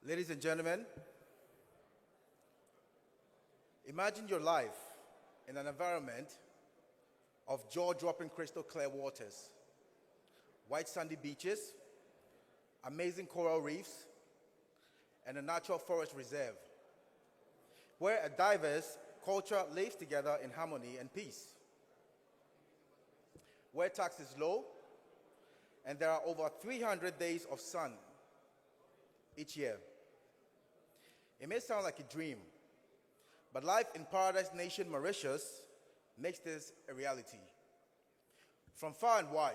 Ladies and gentlemen, imagine your life in an environment of jaw-dropping crystal clear waters, white sandy beaches, amazing coral reefs, and a natural forest reserve, where a diverse culture lives together in harmony and peace, where tax is low, and there are over 300 days of sun each year. It may sound like a dream, but life in Paradise Nation, Mauritius, makes this a reality. From far and wide,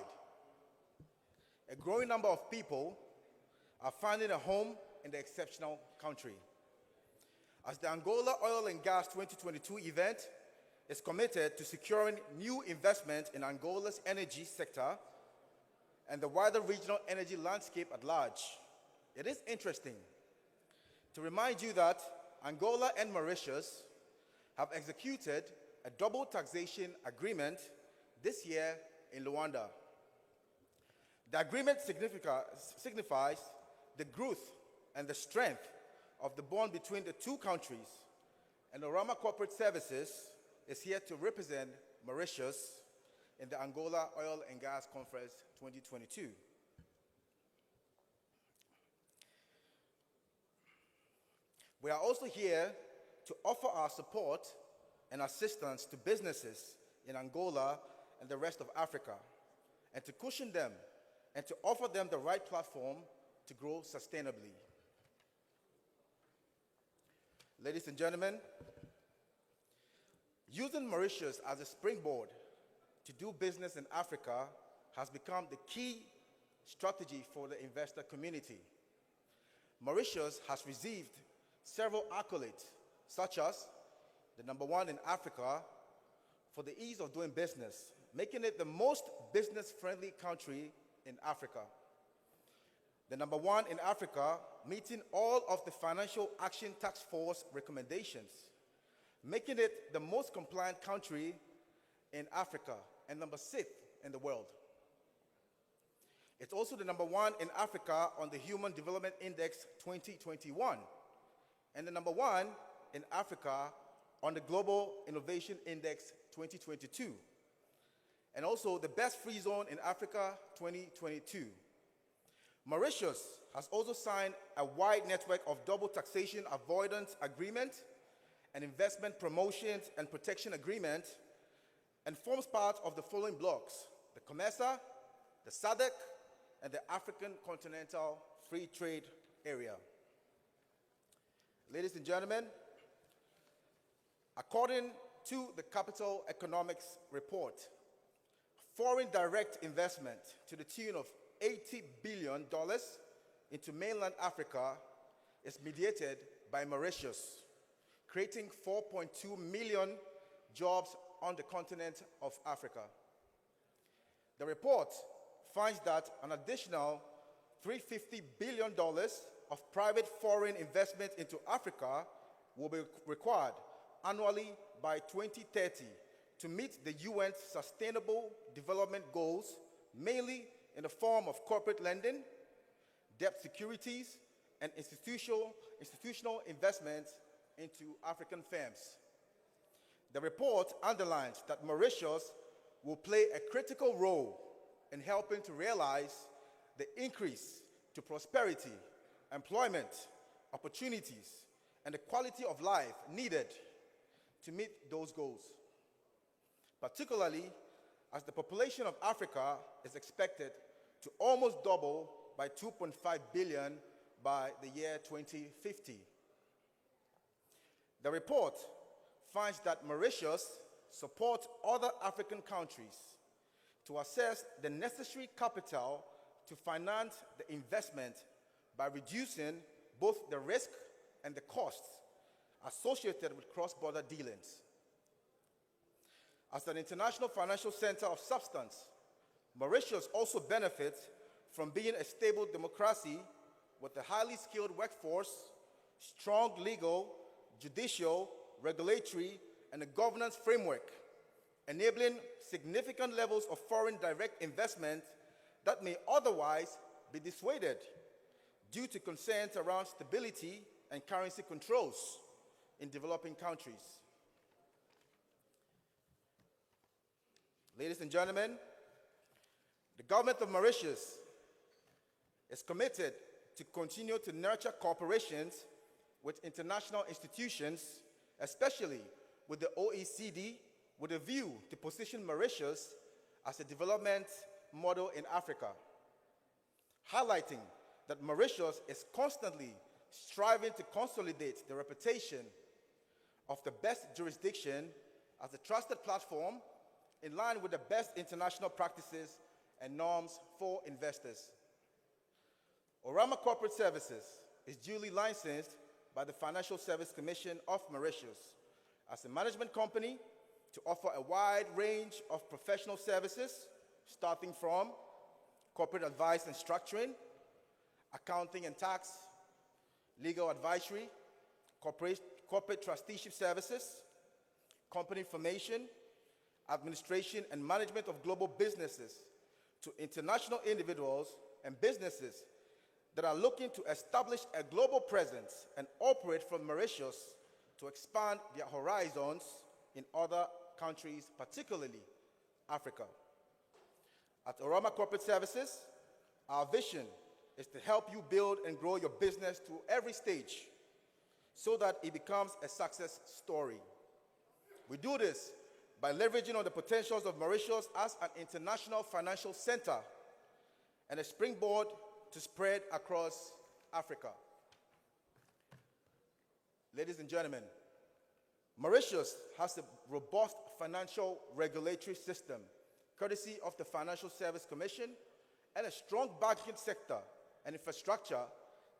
a growing number of people are finding a home in the exceptional country. As the Angola Oil and Gas 2022 event is committed to securing new investment in Angola's energy sector and the wider regional energy landscape at large, it is interesting to remind you that Angola and Mauritius have executed a double taxation agreement this year in Luanda. The agreement signifies the growth and the strength of the bond between the two countries, and Orama Corporate Services is here to represent Mauritius in the Angola Oil and Gas Conference 2022. We are also here to offer our support and assistance to businesses in Angola and the rest of Africa, and to cushion them and to offer them the right platform to grow sustainably. Ladies and gentlemen, using Mauritius as a springboard to do business in Africa has become the key strategy for the investor community. Mauritius has received several accolades, such as the #1 in Africa for the ease of doing business, making it the most business-friendly country in Africa. The #1 in Africa, meeting all of the Financial Action Task Force recommendations, making it the most compliant country in Africa and #6 in the world. It's also the #1 in Africa on the Human Development Index 2021, and the #1 in Africa on the Global Innovation Index 2022, and also the Best Free Zone in Africa 2022. Mauritius has also signed a wide network of double taxation avoidance agreement and investment promotions and protection agreement, and forms part of the following blocks: the COMESA, the SADC, and the African Continental Free Trade Area. Ladies and gentlemen, according to the Capital Economics Report, foreign direct investment to the tune of $80 billion into mainland Africa is mediated by Mauritius, creating 4.2 million jobs on the continent of Africa. The report finds that an additional $350 billion of private foreign investment into Africa will be required annually by 2030 to meet the UN's Sustainable Development Goals, mainly in the form of corporate lending, debt securities, and institutional investments into African firms. The report underlines that Mauritius will play a critical role in helping to realize the increase to prosperity, employment, opportunities, and the quality of life needed to meet those goals, particularly as the population of Africa is expected to almost double by 2.5 billion by the year 2050. The report finds that Mauritius supports other African countries to access the necessary capital to finance the investment by reducing both the risk and the costs associated with cross-border dealings. As an international financial center of substance, Mauritius also benefits from being a stable democracy with a highly skilled workforce, strong legal, judicial, regulatory, and a governance framework, enabling significant levels of foreign direct investment that may otherwise be dissuaded due to concerns around stability and currency controls in developing countries. Ladies and gentlemen, the government of Mauritius is committed to continue to nurture cooperations with international institutions, especially with the OECD, with a view to position Mauritius as a development model in Africa, highlighting that Mauritius is constantly striving to consolidate the reputation of the best jurisdiction as a trusted platform in line with the best international practices and norms for investors. Orama Corporate Services is duly licensed by the Financial Service Commission of Mauritius as a management company to offer a wide range of professional services, starting from corporate advice and structuring, accounting and tax, legal advisory, corporate trusteeship services, company formation, administration and management of global businesses, to international individuals and businesses that are looking to establish a global presence and operate from Mauritius to expand their horizons in other countries, particularly Africa. At Orama Corporate Services, our vision is to help you build and grow your business to every stage so that it becomes a success story. We do this by leveraging on the potentials of Mauritius as an international financial center and a springboard to spread across Africa. Ladies and gentlemen, Mauritius has a robust financial regulatory system, courtesy of the Financial Service Commission, and a strong banking sector and infrastructure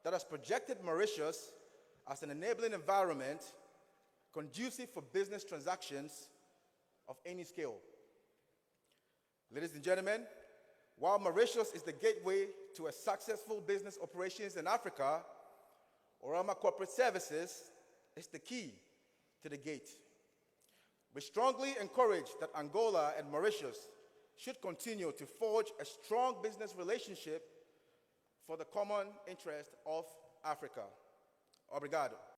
that has projected Mauritius as an enabling environment conducive for business transactions of any scale. Ladies and gentlemen, while Mauritius is the gateway to a successful business operations in Africa, Orama Corporate Services is the key to the gate. We strongly encourage that Angola and Mauritius should continue to forge a strong business relationship for the common interest of Africa. Obrigado.